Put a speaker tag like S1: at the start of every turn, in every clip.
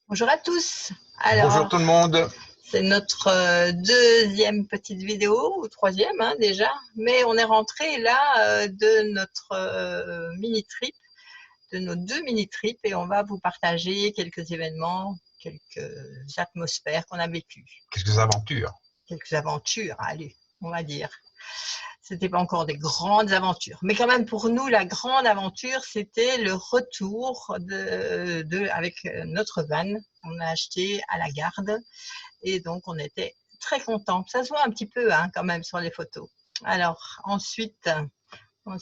S1: Bonjour à tous.
S2: Bonjour tout le monde.
S1: C'est notre deuxième petite vidéo, ou troisième déjà, mais on est rentré là de notre mini-trip, de nos deux mini-trips, et on va vous partager quelques événements, quelques atmosphères qu'on a vécues.
S2: Quelques aventures.
S1: Quelques aventures, allez, on va dire. C'était pas encore des grandes aventures, mais quand même pour nous la grande aventure c'était le retour avec notre van. On a acheté à la garde et donc on était très contents. Ça se voit un petit peu quand même sur les photos. Alors ensuite
S2: on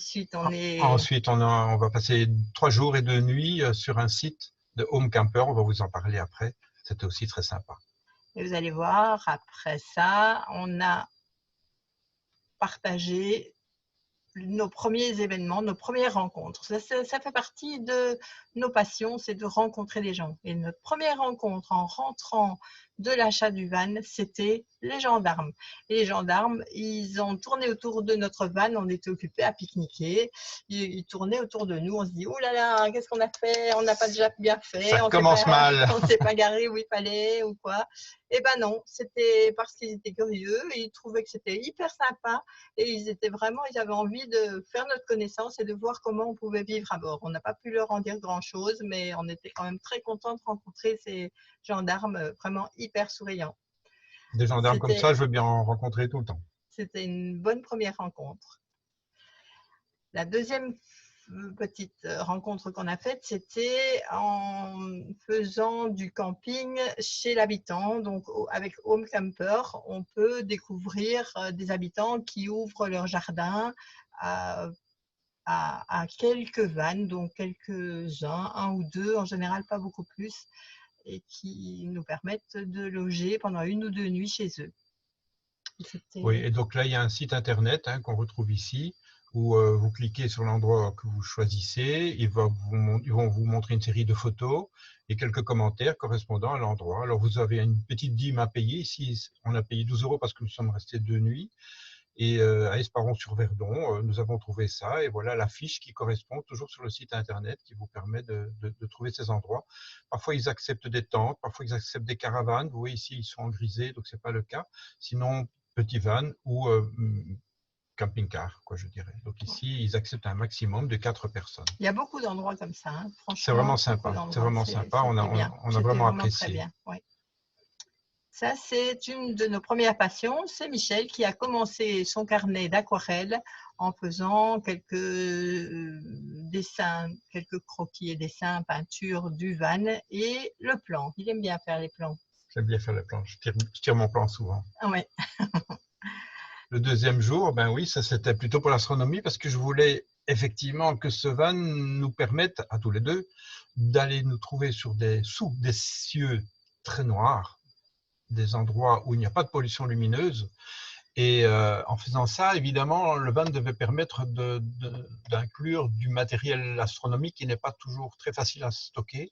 S2: va passer 3 jours et 2 nuits sur un site de home camper. On va vous en parler après. C'était aussi très sympa.
S1: Et vous allez voir, après ça, on a partagé nos premiers événements, nos premières rencontres. Ça fait partie de nos passions, c'est de rencontrer des gens. Et notre première rencontre en rentrant de l'achat du van, c'était les gendarmes. Et les gendarmes, ils ont tourné autour de notre van, on était occupés à pique-niquer. Ils tournaient autour de nous, on se dit, oh là là, qu'est-ce qu'on a fait? On n'a pas déjà bien fait.
S2: Ça commence mal.
S1: On ne s'est pas garé où il fallait ou quoi. Eh ben non, c'était parce qu'ils étaient curieux, ils trouvaient que c'était hyper sympa et ils avaient envie de faire notre connaissance et de voir comment on pouvait vivre à bord. On n'a pas pu leur en dire grand-chose, mais on était quand même très contents de rencontrer ces gendarmes vraiment hyper souriants.
S2: Des gendarmes comme ça, je veux bien en rencontrer tout le temps.
S1: C'était une bonne première rencontre. La deuxième petite rencontre qu'on a faite, c'était en faisant du camping chez l'habitant. Donc avec Home Camper, on peut découvrir des habitants qui ouvrent leur jardin à quelques vannes, donc quelques-uns, un ou deux, en général pas beaucoup plus, et qui nous permettent de loger pendant 1 ou 2 nuits chez eux.
S2: Oui, et donc là, il y a un site internet qu'on retrouve ici, où vous cliquez sur l'endroit que vous choisissez, ils vont vous montrer une série de photos et quelques commentaires correspondant à l'endroit. Alors vous avez une petite dîme à payer. Ici, on a payé 12 € parce que nous sommes restés 2 nuits. Et à Esparon-sur-Verdon, nous avons trouvé ça. Et voilà la fiche qui correspond toujours sur le site internet qui vous permet de trouver ces endroits. Parfois, ils acceptent des tentes, parfois, ils acceptent des caravanes. Vous voyez ici, ils sont en grisé, donc ce n'est pas le cas. Sinon, petit van ou camping-car, quoi, je dirais. Donc ici, ils acceptent un maximum de 4 personnes.
S1: Il y a beaucoup d'endroits comme ça, franchement.
S2: C'est vraiment sympa. C'est vraiment sympa. On a vraiment apprécié.
S1: Très bien, oui. Ça, c'est une de nos premières passions. C'est Michel qui a commencé son carnet d'aquarelle en faisant quelques dessins, quelques croquis et dessins, peintures du van et le plan. Il aime bien faire les plans.
S2: J'aime bien faire les plans. Je tire mon plan souvent.
S1: Ouais.
S2: Le deuxième jour, ben oui, ça c'était plutôt pour l'astronomie parce que je voulais effectivement que ce van nous permette à tous les deux d'aller nous trouver sous des cieux très noirs, des endroits où il n'y a pas de pollution lumineuse. Et en faisant ça, évidemment, le van devait permettre d'inclure du matériel astronomique qui n'est pas toujours très facile à stocker.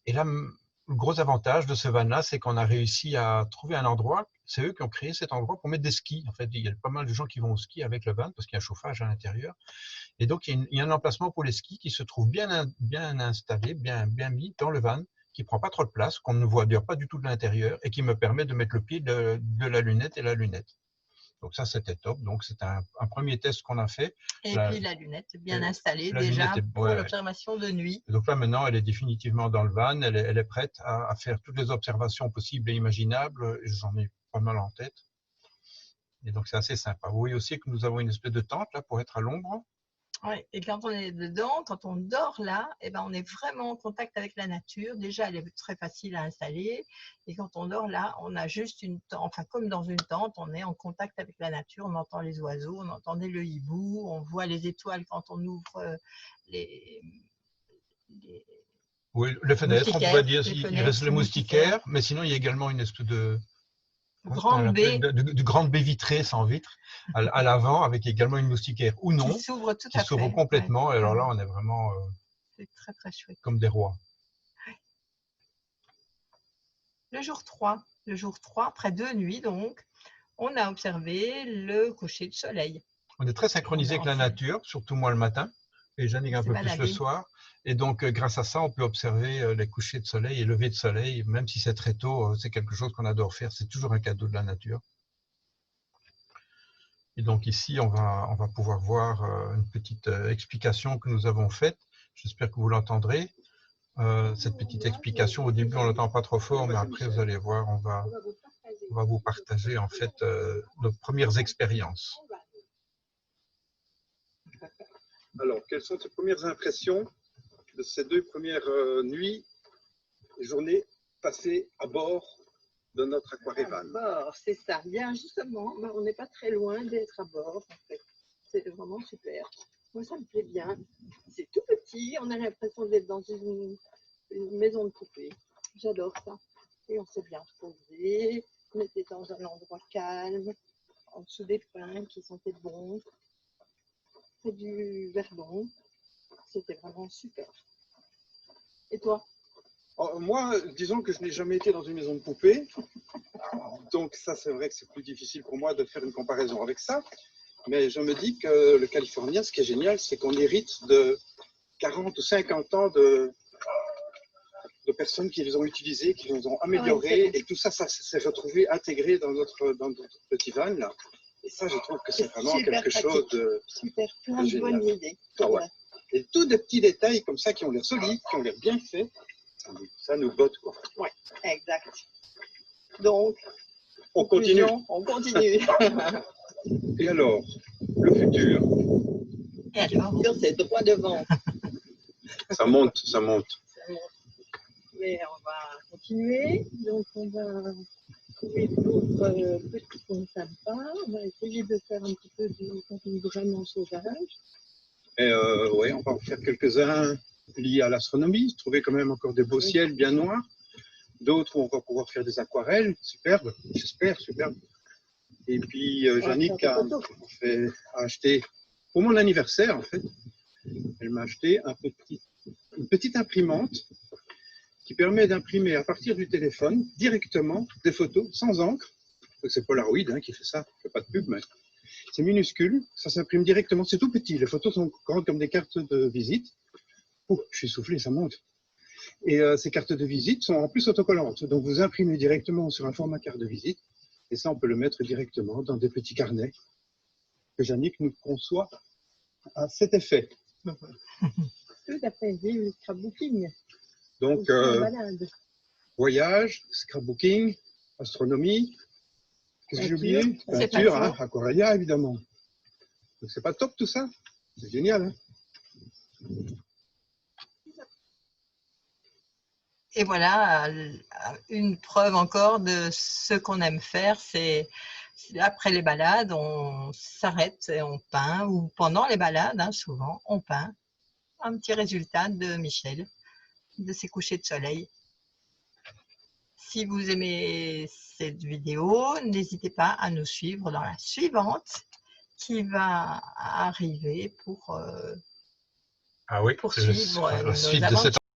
S2: Et là, le gros avantage de ce van-là, c'est qu'on a réussi à trouver un endroit. C'est eux qui ont créé cet endroit pour mettre des skis. En fait, il y a pas mal de gens qui vont au ski avec le van parce qu'il y a un chauffage à l'intérieur. Et donc, il y a un emplacement pour les skis qui se trouve bien installé, bien mis dans le van, qui prend pas trop de place, qu'on ne voit d'ailleurs pas du tout de l'intérieur et qui me permet de mettre le pied de la lunette et la lunette. Donc ça, c'était top. Donc c'est un premier test qu'on a fait.
S1: Et puis la lunette bien installée déjà pour l'observation de nuit.
S2: Et donc là, maintenant, elle est définitivement dans le van. Elle est prête à faire toutes les observations possibles et imaginables. J'en ai pas mal en tête. Et donc c'est assez sympa. Vous voyez aussi que nous avons une espèce de tente là pour être à l'ombre.
S1: Oui, et quand on est dedans, quand on dort là, eh ben, on est vraiment en contact avec la nature. Déjà, elle est très facile à installer. Et quand on dort là, on a juste une tente, enfin comme dans une tente, on est en contact avec la nature. On entend les oiseaux, on entendait le hibou, on voit les étoiles quand on ouvre
S2: oui, les fenêtres, on pourrait dire, il reste le moustiquaire, mais sinon il y a également une espèce de grande baie vitrée sans vitre à l'avant avec également une moustiquaire ou non
S1: qui s'ouvre
S2: complètement. Ouais. Et alors là, on est vraiment
S1: c'est très très chouette,
S2: comme des rois.
S1: Le jour 3, après 2 nuits donc, on a observé le coucher de soleil.
S2: On est très synchronisé avec la nature, surtout moi le matin. et Jannick un peu plus le soir. Et donc, grâce à ça, on peut observer les couchers de soleil et levées de soleil, même si c'est très tôt, c'est quelque chose qu'on adore faire. C'est toujours un cadeau de la nature. Et donc ici, on va pouvoir voir une petite explication que nous avons faite. J'espère que vous l'entendrez. Cette petite explication, au début, on l'entend pas trop fort, mais après, vous allez voir, on va vous partager en fait nos premières expériences.
S3: Alors, quelles sont tes premières impressions de ces 2 premières nuits et journées passées à bord de notre aquarium?
S1: À bord, c'est ça. Bien justement, on n'est pas très loin d'être à bord. En fait. C'est vraiment super. Moi, ça me plaît bien. C'est tout petit. On a l'impression d'être dans une maison de poupée. J'adore ça. Et on s'est bien reposé. On était dans un endroit calme, en dessous des pins qui sentaient bon. C'est du verdon. C'était vraiment super. Et toi?
S3: Moi, disons que je n'ai jamais été dans une maison de poupée. Donc ça, c'est vrai que c'est plus difficile pour moi de faire une comparaison avec ça. Mais je me dis que le californien, ce qui est génial, c'est qu'on hérite de 40 ou 50 ans de personnes qui les ont utilisées, qui les ont améliorées. Et tout ça, ça s'est retrouvé, intégré dans notre petit van là. Et ça, je trouve que c'est vraiment quelque chose de
S1: plein de bonnes idées.
S3: Ah ouais. Et tous des petits détails comme ça qui ont l'air solides, qui ont l'air bien faits, ça nous botte, quoi.
S1: Oui, exact. Donc,
S3: on continue.
S1: On continue.
S3: Et alors, le futur?
S1: Et alors, le futur, c'est droit devant.
S3: Ça monte, ça monte.
S1: Ça monte. Mais on va continuer. Donc, on va trouver d'autres petits coins sympas. On va essayer de faire un petit peu du camping vraiment sauvage.
S3: Et oui, on va en faire quelques-uns liés à l'astronomie. Trouver quand même encore des beaux ciels bien noirs. D'autres où on va pouvoir faire des aquarelles superbes, j'espère, superbes. Et puis Jannick a acheté, pour mon anniversaire en fait, elle m'a acheté une petite imprimante qui permet d'imprimer à partir du téléphone directement des photos sans encre. C'est Polaroid qui fait ça, je fais pas de pub, mais c'est minuscule, ça s'imprime directement, c'est tout petit, les photos sont grandes comme des cartes de visite. Oh, je suis soufflé, ça monte. Et ces cartes de visite sont en plus autocollantes, donc vous imprimez directement sur un format carte de visite, et ça on peut le mettre directement dans des petits carnets que Jannick nous conçoit à cet effet.
S1: Tout à fait, vive le scrapbooking.
S3: Donc, voyage, scrapbooking, astronomie, qu'est-ce que j'ai oublié? Peinture, aquarella évidemment. Donc c'est pas top tout ça? C'est génial, hein?
S1: Et voilà, une preuve encore de ce qu'on aime faire, c'est après les balades, on s'arrête et on peint, ou pendant les balades, souvent, on peint un petit résultat de Michel, de ses couchers de soleil. Si vous aimez cette vidéo, n'hésitez pas à nous suivre dans la suivante qui va arriver pour poursuivre nos aventures.